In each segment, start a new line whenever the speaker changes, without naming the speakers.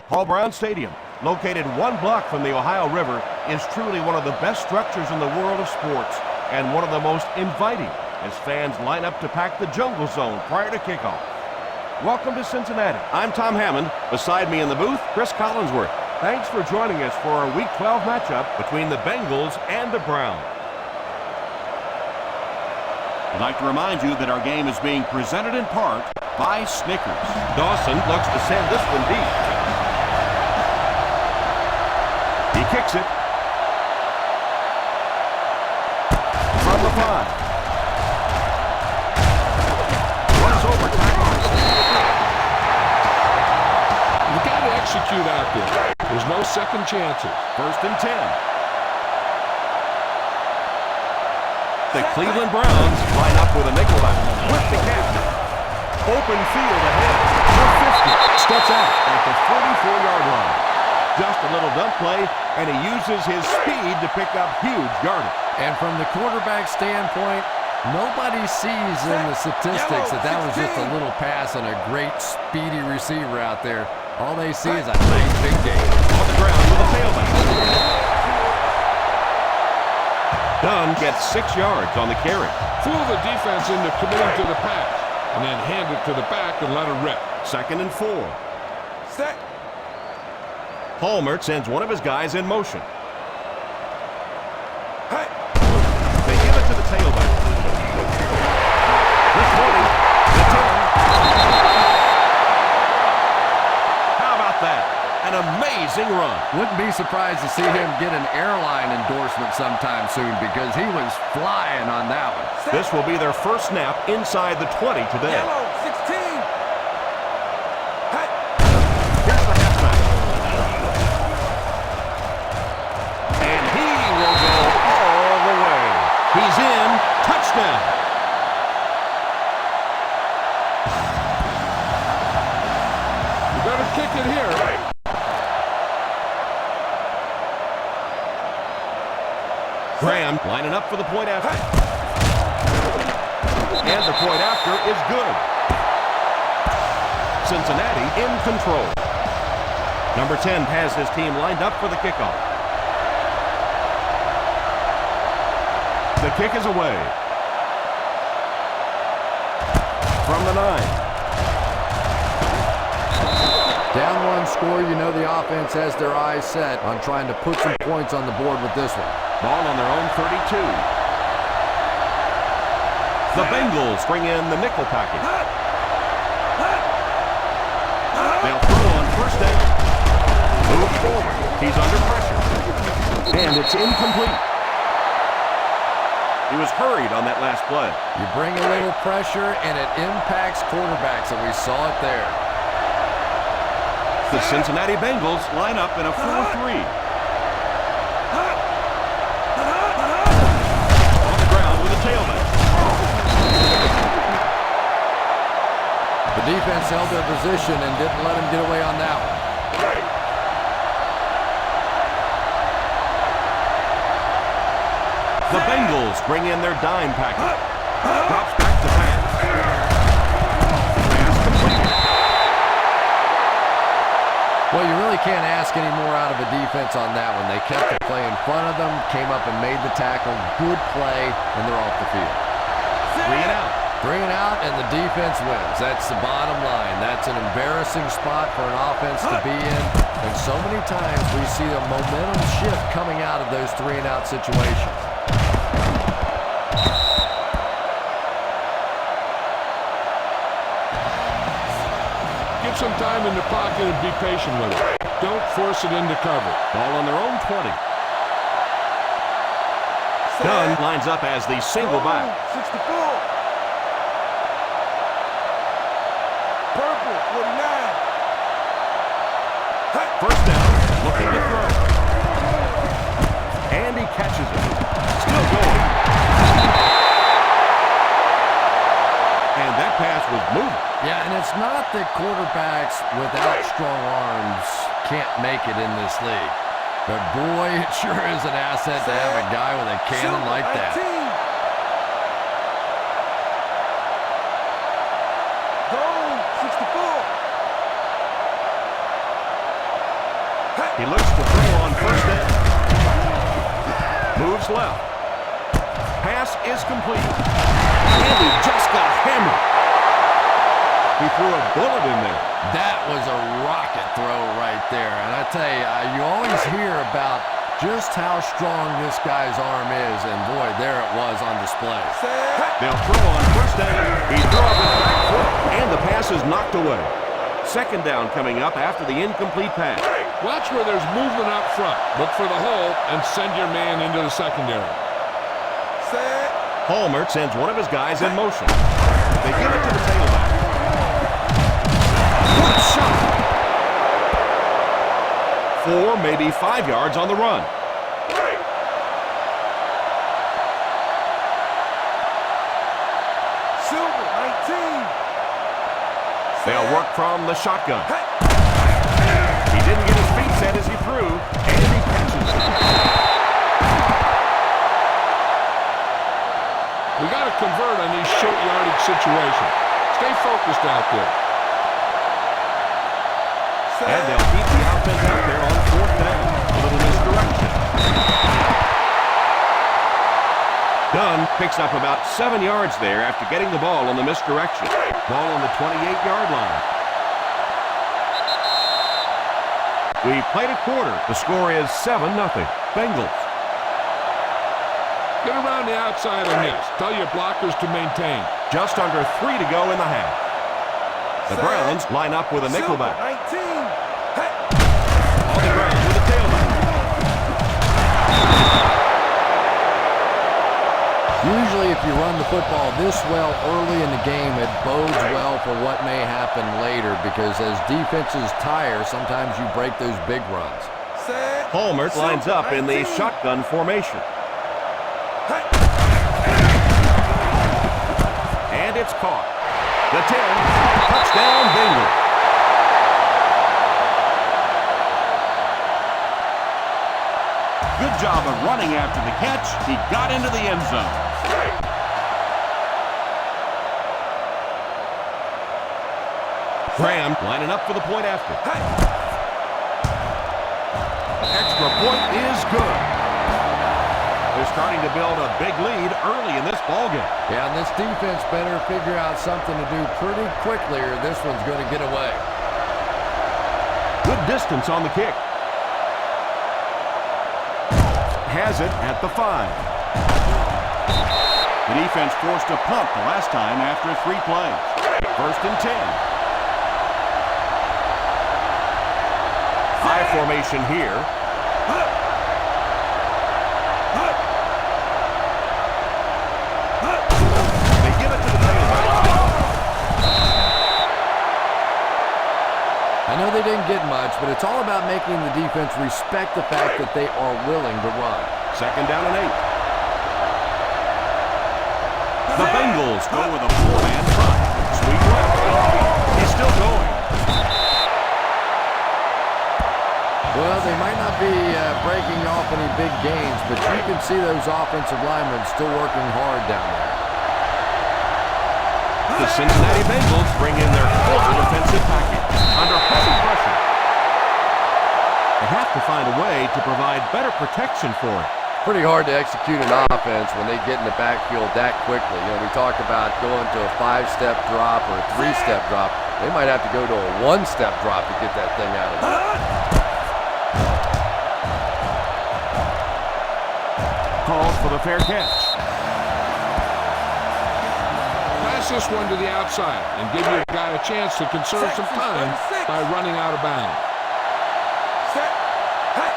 Paul Brown Stadium, located 1 block from the Ohio River, is truly one of the best structures in the world of sports and one of the most inviting as fans line up to pack the jungle zone prior to kickoff. Welcome to Cincinnati. I'm Tom Hammond. Beside me in the booth, Chris Collinsworth. Thanks for joining us for our Week 12 matchup between the Bengals and the Browns. I'd like to remind you that our game is being presented in part by Snickers. Dawson looks to send this one deep. He kicks it. From the 5. Runs over tackles.
You got to execute out there. There's no second chances. 1st and 10. The Cleveland Browns line up with a nickelback. With the catch. Open field ahead. The 50 steps out at the 44-yard line. Just a little dump play, and he uses his speed to pick up huge yardage.
And from the quarterback standpoint, nobody sees in the statistics that was just a little pass and a great speedy receiver out there. All they see is a nice big game.
On the ground with a tailback. Dunn gets 6 yards on the carry.
Fool the defense into committing to the pass, and then hand it to the back and let it rip.
2nd and 4.
Set.
Palmer sends one of his guys in motion.
Hey.
They give it to the tailback. The 20, the 10. How about that? An amazing run.
Wouldn't be surprised to see him get an airline endorsement sometime soon because he was flying on that one.
This will be their first snap inside the 20 today.
Yellow, 16. Hey.
Here's the halfback. And he will go all the way. He's in. Touchdown.
You better kick it here.
Graham lining up for the point after. And the point after is good. Cincinnati in control. Number 10 has his team lined up for the kickoff. The kick is away. From the 9.
Down 1 score, you know the offense has their eyes set on trying to put some points on the board with this one.
Ball on their own 32. The Bengals bring in the nickel package. They'll throw on 1st down. Move forward. He's under pressure. And it's incomplete. He was hurried on that last play.
You bring a little pressure, and it impacts quarterbacks, and we saw it there.
The Cincinnati Bengals line up in a 4-3. On the ground with a tailback.
The defense held their position and didn't let him get away on that one.
The Bengals bring in their dime package. Drops back to pass. Pass complete.
Well, you really can't ask any more out of a defense on that one. They kept the play in front of them, came up and made the tackle. Good play, and they're off the field.
3 and out.
3 and out, and the defense wins. That's the bottom line. That's an embarrassing spot for an offense to be in. And so many times we see a momentum shift coming out of those 3 and out situations.
Give some time in the pocket and be patient with it. Don't force it into cover.
Ball on their own 20. Dunn lines up as the single back.
64. Purple, 49. Hey.
1st down, looking to throw. And he catches it. Still going. And that pass was moving.
Yeah, and it's not that quarterbacks without strong arms can't make it in this league. But boy, it sure is an asset to have a guy with a cannon like that.
Goal, 64.
He looks to throw on first down. Moves left. Pass is complete. And he just got hammered. He threw a bullet in there.
That was a rocket throw right there. And I tell you, you always hear about just how strong this guy's arm is. And boy, there it was on display.
They'll throw on first down. He threw up his back foot, and the pass is knocked away. Second down coming up after the incomplete pass.
Watch where there's movement up front. Look for the hole and send your man into the secondary.
Palmer sends one of his guys in motion. They give it to the tailback. Good shot. 4, maybe 5 yards on the run.
Silver, 19.
They'll work from the shotgun. He didn't get his feet set as he threw, and he catches it.
We got to convert on these short yardage situations. Stay focused out there.
And they'll keep the offense out there on fourth down. A little misdirection. Dunn picks up about 7 yards there after getting the ball on the misdirection. Ball on the 28-yard line. We played a quarter. The score is 7-0. Bengals.
Get around the outside on this. Tell your blockers to maintain.
Just under 3 to go in the half. The Browns line up with a nickelback.
19.
On the ground with a tailback.
Usually if you run the football this well early in the game, it bodes well for what may happen later because as defenses tire, sometimes you break those big runs.
Palmer lines up in the shotgun formation. And it's caught. The 10, touchdown Bengals. Good job of running after the catch. He got into the end zone. Graham lining up for the point after. Extra point is good. They're starting to build a big lead early in this ballgame.
Yeah, and this defense better figure out something to do pretty quickly or this one's going to get away.
Good distance on the kick. Has it at the 5. The defense forced a punt the last time after 3 plays. First and 10. High formation here. They give it to the tailback.
I know they didn't get much, but it's all about making the defense respect the fact that they are willing to run.
Second down and 8. The Bengals go with a 4-man front. Sweep left. He's still going.
Well, they might not be breaking off any big gains, but you can see those offensive linemen still working hard down there.
The Cincinnati Bengals bring in their full defensive package under heavy pressure. They have to find a way to provide better protection for it.
Pretty hard to execute an offense when they get in the backfield that quickly. You know, we talked about going to a 5-step drop or a 3-step drop. They might have to go to a 1-step drop to get that thing out of there.
Calls for the fair catch.
Pass this one to the outside and give your guy a chance to conserve some time by running out of bounds.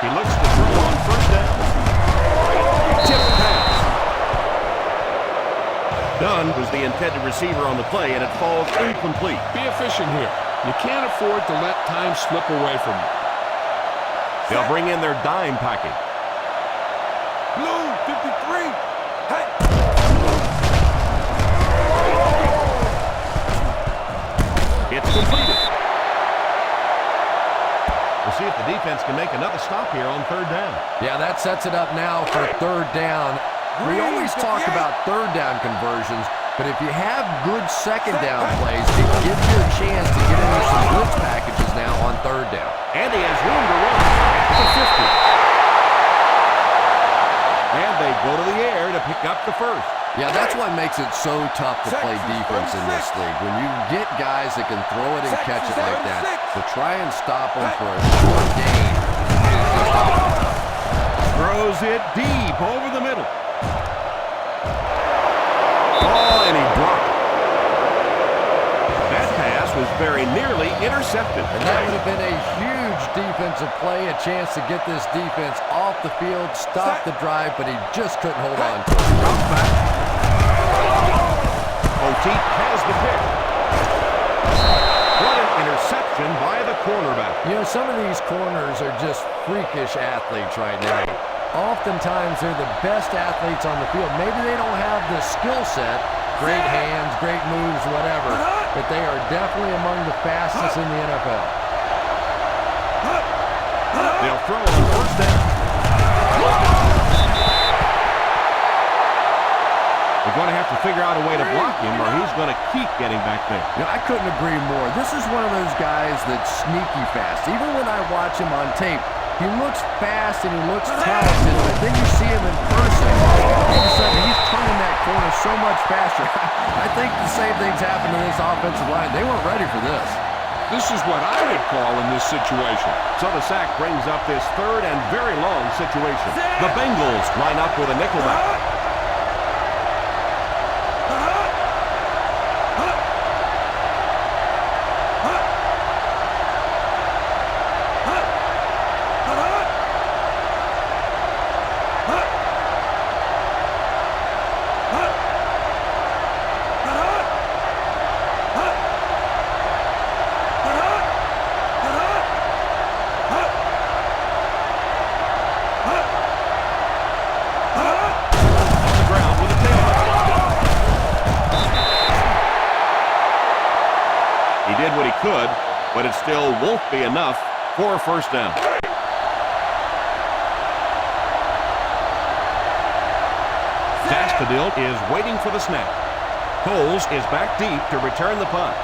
He looks to throw on first down. Tip pass. Dunn was the intended receiver on the play, and it falls incomplete.
Be efficient here. You can't afford to let time slip away from you.
They'll bring in their dime package.
Blue, 53. Hey.
It's completed. We'll see if the defense can make another stop here on third down.
Yeah, that sets it up now for third down. We always talk about third down conversions, but if you have good second down plays, it gives you a chance to get into some blitz packages now on third down.
And he has room to run.
the 50. And they go to the air to pick up the first.
Yeah, that's what makes it so tough to play defense in this league. When you get guys that can throw it and catch it like that, to try and stop them for a short gain is just awful tough.
Throws it deep over the middle. Oh, and he dropped it. That pass was very nearly intercepted.
And that would have been a huge defensive play, a chance to get this defense off the field, stop the drive, but he just couldn't hold on to it.
Drop back. O'Teague has the pick. What an interception by the cornerback.
You know, some of these corners are just freakish athletes right now. Oftentimes, they're the best athletes on the field. Maybe they don't have the skill set, great hands, great moves, whatever, but they are definitely among the fastest in the NFL.
They'll throw on first down. They're going to have to figure out a way to block him, or he's going to keep getting back there.
You know, I couldn't agree more. This is one of those guys that's sneaky fast. Even when I watch him on tape, he looks fast and he looks talented, but then you see him in person, all of a sudden he's turning that corner so much faster. I think the same thing's happened to this offensive line. They weren't ready for this.
This is what I would call in this situation.
So the sack brings up this third and very long situation. The Bengals line up with a nickelback. He did what he could, but it still won't be enough for a first down. Dastadil is waiting for the snap. Coles is back deep to return the punt.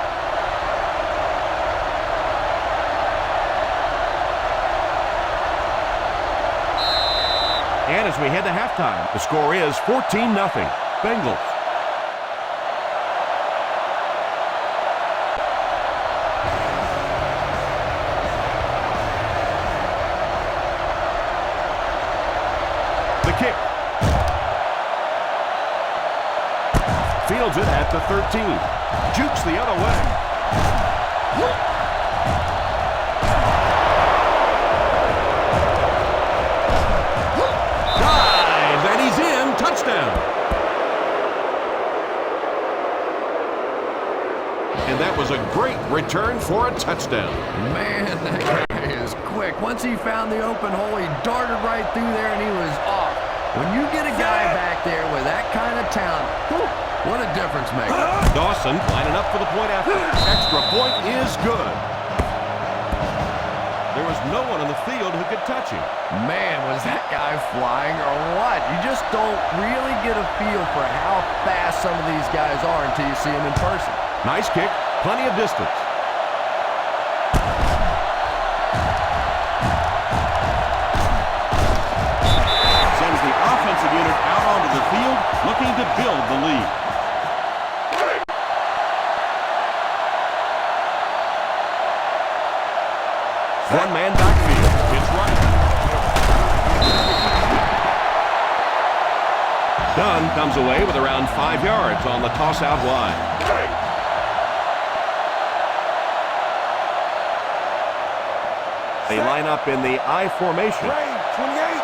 And as we head to halftime, the score is 14-0. Bengals. Kick. Fields it at the 13. Jukes the other way. Dives, and he's in. Touchdown. And that was a great return for a touchdown.
Man, that guy is quick. Once he found the open hole, he darted right through there, and he was off. When you get a guy back there with that kind of talent, whew, what a difference maker.
Dawson lining up for the point after. Extra point is good. There was no one on the field who could touch him.
Man, was that guy flying or what? You just don't really get a feel for how fast some of these guys are until you see them in person.
Nice kick, plenty of distance. Unit out onto the field, looking to build the lead. One man backfield. It's right. Dunn comes away with around 5 yards on the toss out wide. They line up in the I formation.
28.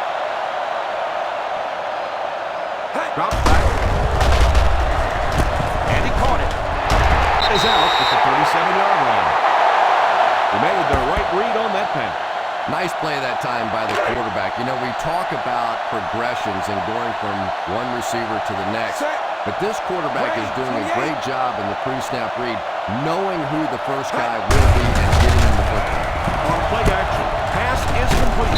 Drops back. And he caught it. Is out at the 37-yard line. He made the right read on that pass.
Nice play that time by the quarterback. You know, we talk about progressions and going from one receiver to the next. But this quarterback is doing a great job in the pre-snap read, knowing who the first guy will be and getting him the football.
On play action. Pass is complete.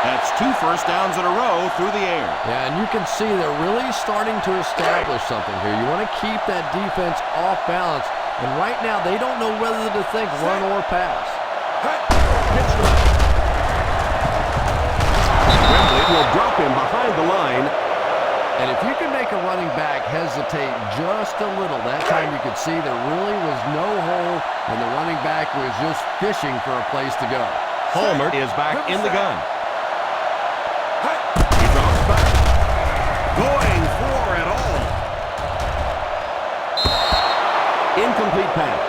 That's 2 first downs in a row through the air.
Yeah, and you can see they're really starting to establish something here. You want to keep that defense off balance, and right now they don't know whether to think run or pass.
Pitch left. Wembley will drop him behind the line.
And if you can make a running back hesitate just a little, that time you could see there really was no hole, and the running back was just fishing for a place to go.
Palmer is back in the gun. He drops back. Going for it all. Incomplete pass.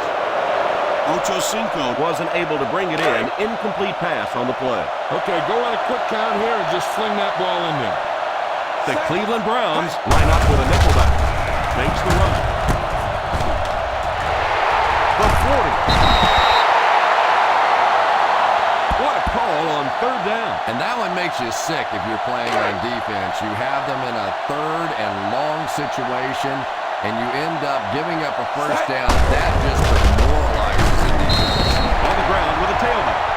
Ocho Cinco wasn't able to bring it in. Incomplete pass on the play.
Okay, go on a quick count here and just fling that ball in there.
The Cleveland Browns line up with a nickelback. Makes the run. The 40. What a call on third down.
And that one makes you sick if you're playing on defense. You have them in a third and long situation, and you end up giving up a first down. That just demoralizes the defense.
On the ground with a tailback.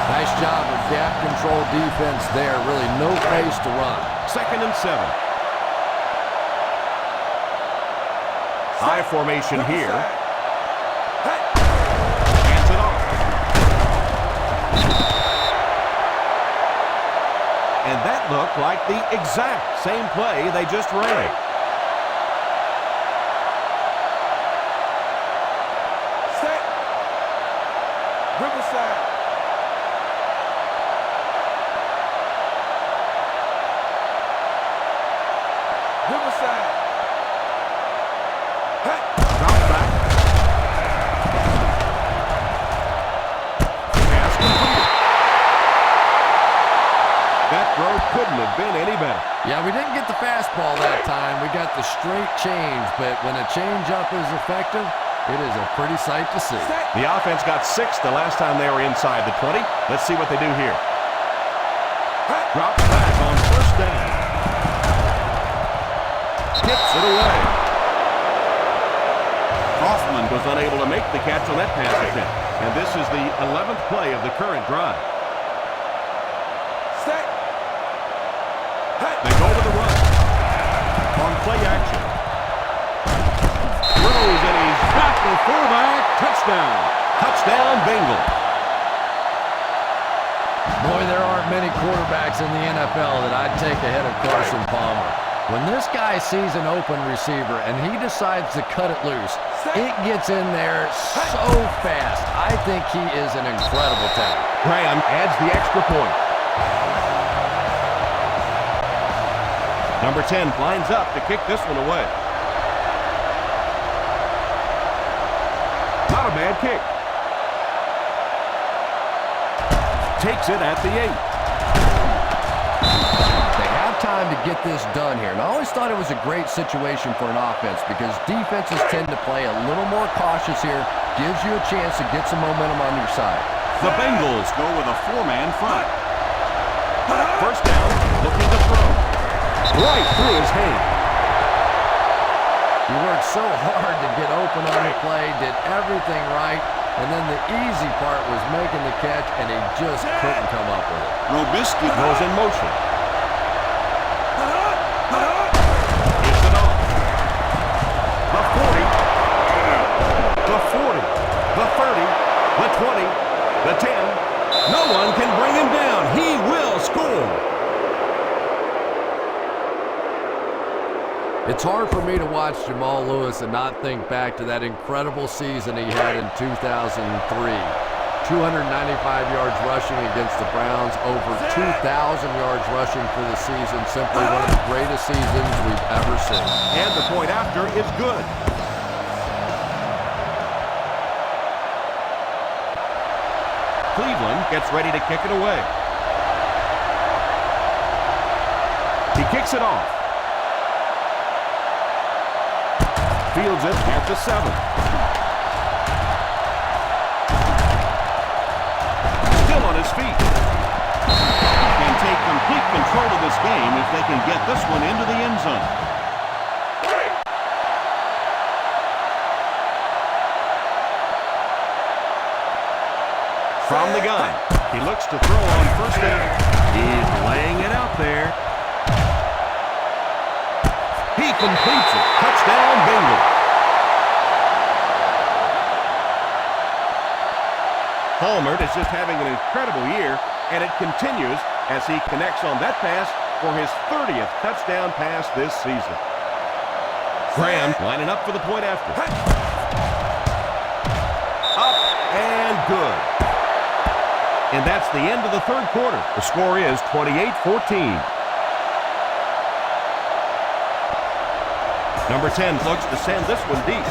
Nice job of gap control defense there. Really no place to run.
2nd and 7. High formation here. Hands it off. And that looked like the exact same play they just ran.
Set. Riverside. Riverside. Hey.
Drop back. Pass complete. That throw couldn't have been any better.
Yeah, we didn't get the fastball that time. We got the straight change, but when a change-up is effective, it is a pretty sight to see.
The offense got 6 the last time they were inside the 20. Let's see what they do here. Drops back on first down. Skips it away. Hoffman was unable to make the catch on that pass attempt. And this is the 11th play of the current drive.
Set. Hey.
They go to the run. On play action. Throws and he's got the fullback. Touchdown. Touchdown Bengals.
Boy, there aren't many quarterbacks in the NFL that I'd take ahead of Carson Palmer. When this guy sees an open receiver and he decides to cut it loose, it gets in there so fast. I think he is an incredible talent.
Graham adds the extra point. Number 10 lines up to kick this one away. Not a bad kick. Takes it at the 8.
They have time to get this done here. And I always thought it was a great situation for an offense because defenses tend to play a little more cautious here. Gives you a chance to get some momentum on your side.
The Bengals go with a 4-man front. First down, looking to throw. Right through his hand.
He worked so hard to get open on the play, did everything right, and then the easy part was making the catch, and he just couldn't come up with it.
Robisky goes in motion. Gets it off. The 40. The 40. The 30. The 20. The 10. No one can bring him down. He will score.
It's hard for me to watch Jamal Lewis and not think back to that incredible season he had in 2003. 295 yards rushing against the Browns, over 2,000 yards rushing for the season. Simply one of the greatest seasons we've ever seen.
And the point after is good. Cleveland gets ready to kick it away. He kicks it off. Fields it at the 7. Still on his feet. Can take complete control of this game if they can get this one into the end zone. From the gun, he looks to throw on first down. He's laying it out there. He completes it. Touchdown, Bengals.
Palmer is just having an incredible year, and it continues as he connects on that pass for his 30th touchdown pass this season. Graham lining up for the point after. Up and good. And that's the end of the third quarter. The score is 28-14. Number 10 looks to send this one deep.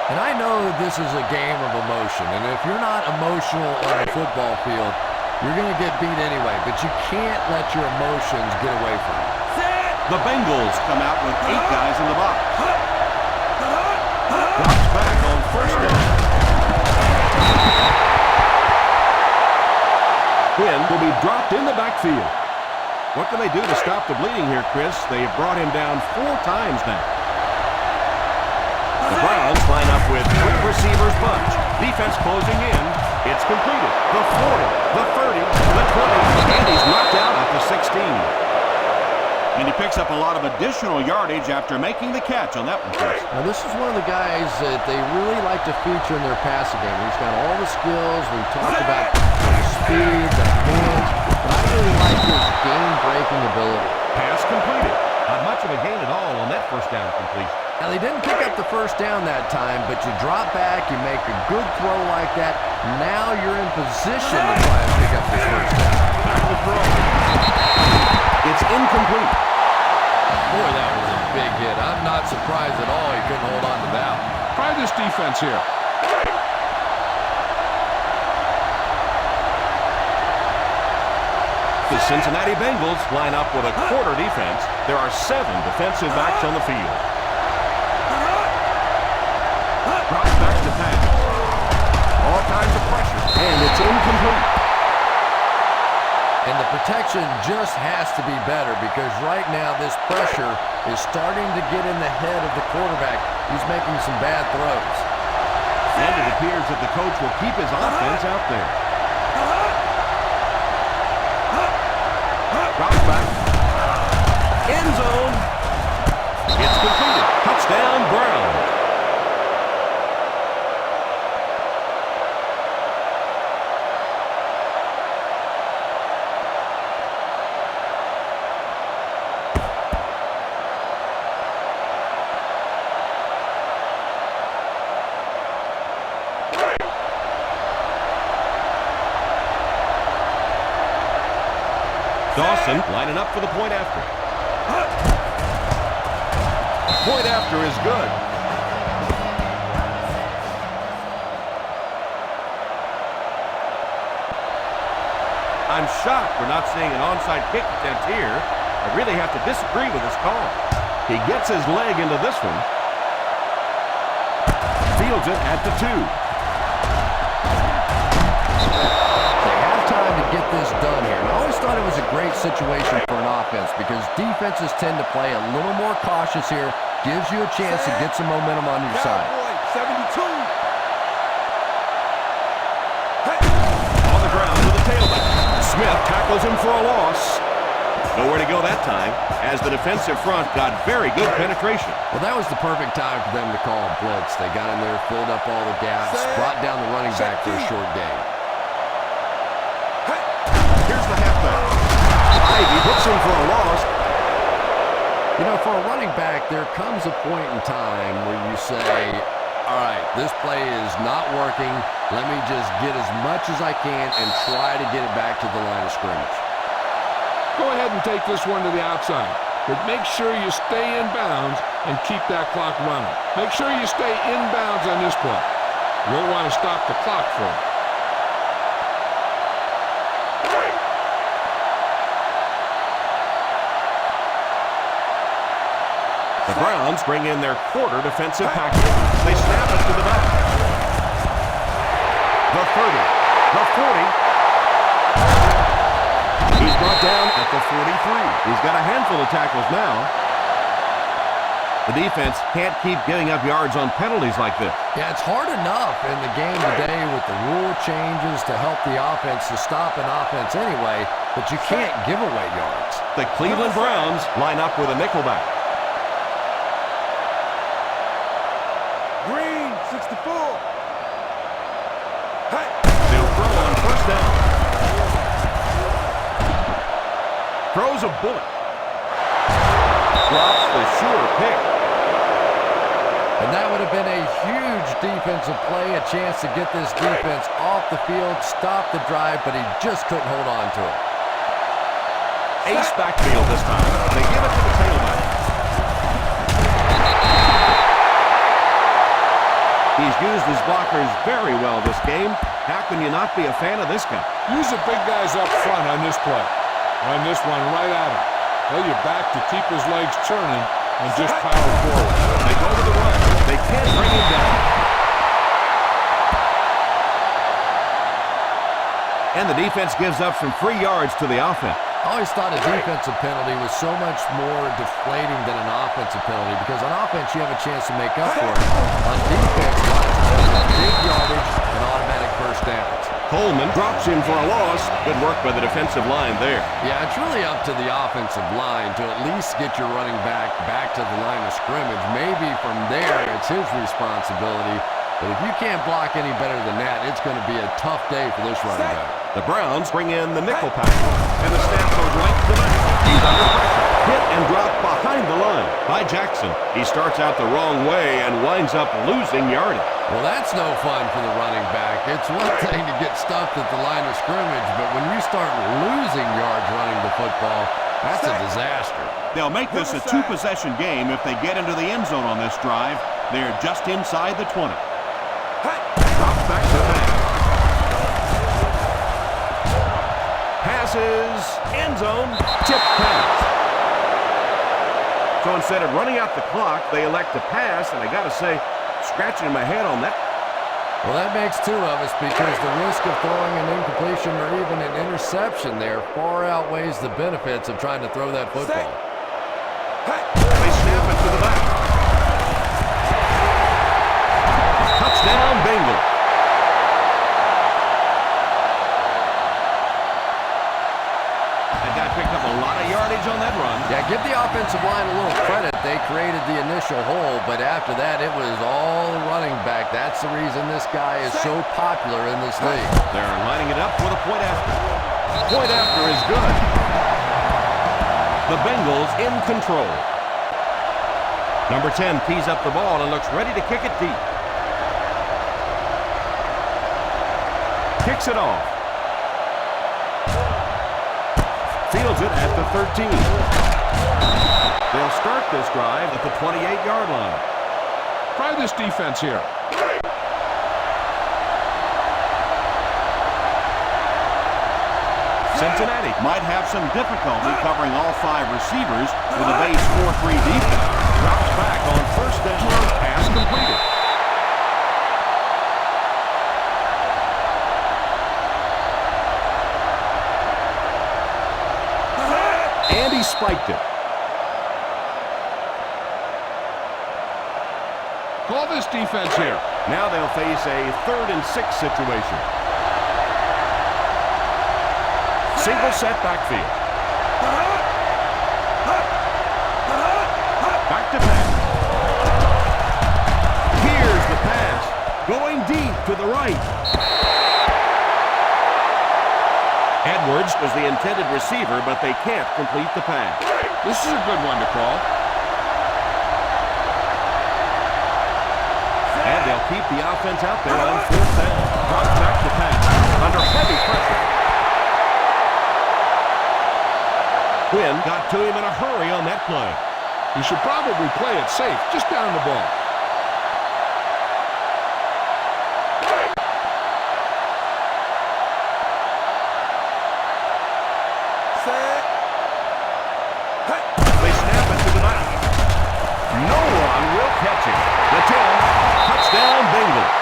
And I know this is a game of emotion, and if you're not emotional on a football field, you're going to get beat anyway, but you can't let your emotions get away from you.
The Bengals come out with 8 guys in the box. Drops back on first down. Quinn will be dropped in the backfield. What can they do to stop the bleeding here, Chris? They've brought him down 4 times now. The Browns line up with 3 receivers bunch. Defense closing in. It's completed. The 40, the 30, the 20, and he's knocked out at the 16. And he picks up a lot of additional yardage after making the catch on that one, Chris.
Now, this is one of the guys that they really like to feature in their passing game. He's got all the skills. We've talked about the speed, the hands, but I really like his game-breaking ability.
Pass completed. Not much of a gain at all on that first down completion.
Now, they didn't pick up the first down that time, but you drop back, you make a good throw like that. Now you're in position to try and pick up this first down.
Back to throw. It's incomplete.
Boy, that was a big hit. I'm not surprised at all he couldn't hold on to that.
Try this defense here.
The Cincinnati Bengals line up with a quarter defense. There are 7 defensive backs on the field. Drops back to pass. All kinds of pressure, and it's incomplete.
And the protection just has to be better because right now this pressure is starting to get in the head of the quarterback. He's making some bad throws.
And it appears that the coach will keep his offense out there. Drops back. End zone. It's completed. Touchdown, Browns. Dawson lining up for the point after. Point after is good. I'm shocked we're not seeing an onside kick attempt here. I really have to disagree with this call. He gets his leg into this one. Fields it at the 2.
Get this done here. And I always thought it was a great situation for an offense because defenses tend to play a little more cautious here. Gives you a chance to get some momentum on your side.
72.
On the ground with the tailback. Smith tackles him for a loss. Nowhere to go that time as the defensive front got very good penetration.
Well, that was the perfect time for them to call a blitz. They got in there, filled up all the gaps, brought down the running back for a short gain.
Here's the halfback. Ivy hits him for a loss.
You know, for a running back, there comes a point in time where you say, all right, this play is not working. Let me just get as much as I can and try to get it back to the line of scrimmage.
Go ahead and take this one to the outside, but make sure you stay in bounds and keep that clock running. Make sure you stay in bounds on this play. You'll want to stop the clock for it.
The Browns bring in their quarter defensive package. They snap it to the back. The 30, the 40. He's brought down at the 43. He's got a handful of tackles now. The defense can't keep giving up yards on penalties like this.
Yeah, it's hard enough in the game today with the rule changes to help the offense to stop an offense anyway. but you can't give away yards.
The Cleveland Browns line up with a nickelback.
Green, 64. Hey.
They'll throw on first down. Throws a bullet. Drops the sure pick.
And that would have been a huge defensive play, a chance to get this defense off the field, stop the drive, but he just couldn't hold on to it.
Ace backfield this time. They give it to the tailback. He's used his blockers very well this game. How can you not be a fan of this guy?
Use the big guys up front on this play. Run this one right at him. Tell your back to keep his legs turning and just power forward.
They go to the run. They can't bring him down. And the defense gives up some free yards to the offense.
I always thought a defensive penalty was so much more deflating than an offensive penalty because on offense you have a chance to make up for it. On defense, a lot of times big yardage and automatic first downs.
Coleman drops him for a loss. Good work by the defensive line there.
Yeah, it's really up to the offensive line to at least get your running back to the line of scrimmage. Maybe from there it's his responsibility. But if you can't block any better than that, it's going to be a tough day for this running back.
The Browns bring in the nickel pack. And the snap goes right to the back. He's under pressure. Hit and dropped behind the line by Jackson. He starts out the wrong way and winds up losing yardage.
Well, that's no fun for the running back. It's one thing to get stuffed at the line of scrimmage, but when you start losing yards running the football, that's a disaster.
They'll make this a two-possession game if they get into the end zone on this drive. They're just inside the 20. Drops back to pass. Passes, end zone, tip pass. So instead of running out the clock, they elect to pass, and I got to say, scratching my head on that.
Well, that makes two of us because the risk of throwing an incompletion or even an interception there far outweighs the benefits of trying to throw that football.
They snap it to the back. Touchdown, Bengals. That guy picked up a lot of yardage on that run.
Yeah, give the offensive line a little credit. They created the initial hole, but after that, it was all the running back. That's the reason this guy is so popular in this league.
They're lining it up with a point after. Point after is good. The Bengals in control. Number 10 tees up the ball and looks ready to kick it deep. Kicks it off. Fields it at the 13. They'll start this drive at the 28-yard line.
Try this defense here.
Cincinnati might have some difficulty covering all five receivers with a base 4-3 defense. Drops back on first down. Pass completed. And he spiked it.
Call this defense here.
Now they'll face a 3rd and 6 situation. Single set backfield. Back to pass. Here's the pass. Going deep to the right. Edwards was the intended receiver, but they can't complete the pass.
This is a good one to call.
And they'll keep the offense out there on 4th down. Drops back to pass. Under heavy pressure. Quinn got to him in a hurry on that play.
You should probably play it safe, just down the ball.
They snap it to the back. No one will catch it. The 10, touchdown Bengals.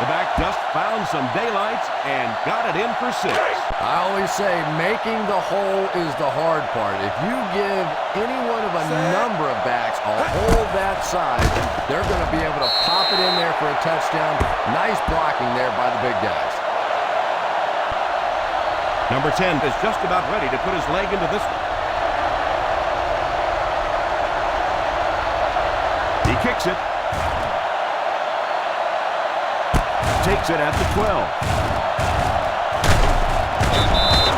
The back just found some daylight and got it in for 6.
I always say making the hole is the hard part. If you give any one of a number of backs a hole that size, they're going to be able to pop it in there for a touchdown. Nice blocking there by the big guys.
Number 10 is just about ready to put his leg into this one. He kicks it. Takes it at the 12.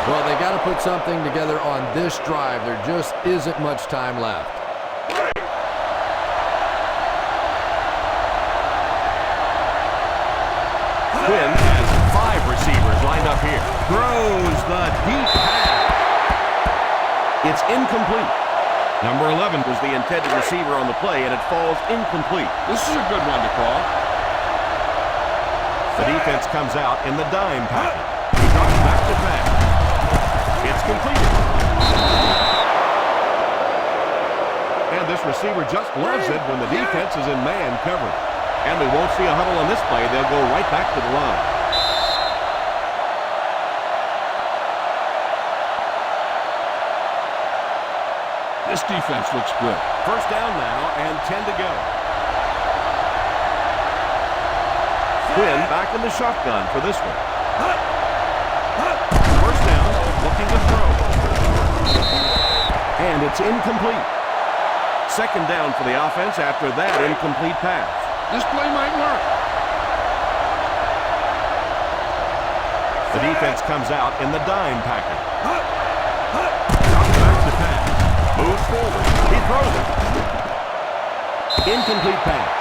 Well, they got to put something together on this drive. There just isn't much time left.
Quinn has 5 receivers lined up here. Throws the deep pass. It's incomplete. Number 11 was the intended receiver on the play, and it falls incomplete.
This is a good one to call.
The defense comes out in the dime package. He drops back to pass. It's completed. And this receiver just loves it when the defense is in man coverage. And we won't see a huddle on this play. They'll go right back to the line.
This defense looks good.
First down now and 10 to go. Quinn back in the shotgun for this one. First down, looking to throw. And it's incomplete. Second down for the offense after that incomplete pass.
This play might work.
The defense comes out in the dime package. Drops back to pass. Moves forward. He throws it. Incomplete pass.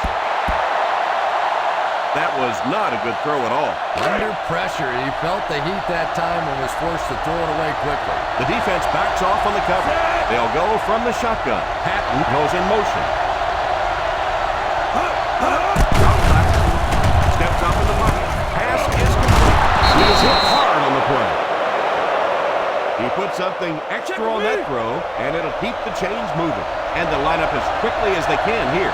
That was not a good throw at all.
Under pressure, he felt the heat that time and was forced to throw it away quickly.
The defense backs off on the cover. They'll go from the shotgun. Patton goes in motion. Drops back. Steps up in the pocket. Pass is complete. He is hit hard on the play. He put something extra on that throw, and it'll keep the chains moving. And they'll line up as quickly as they can here.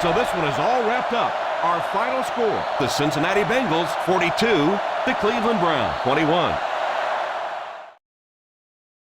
So this one is all wrapped up. Our final score, the Cincinnati Bengals 42, the Cleveland Browns 21.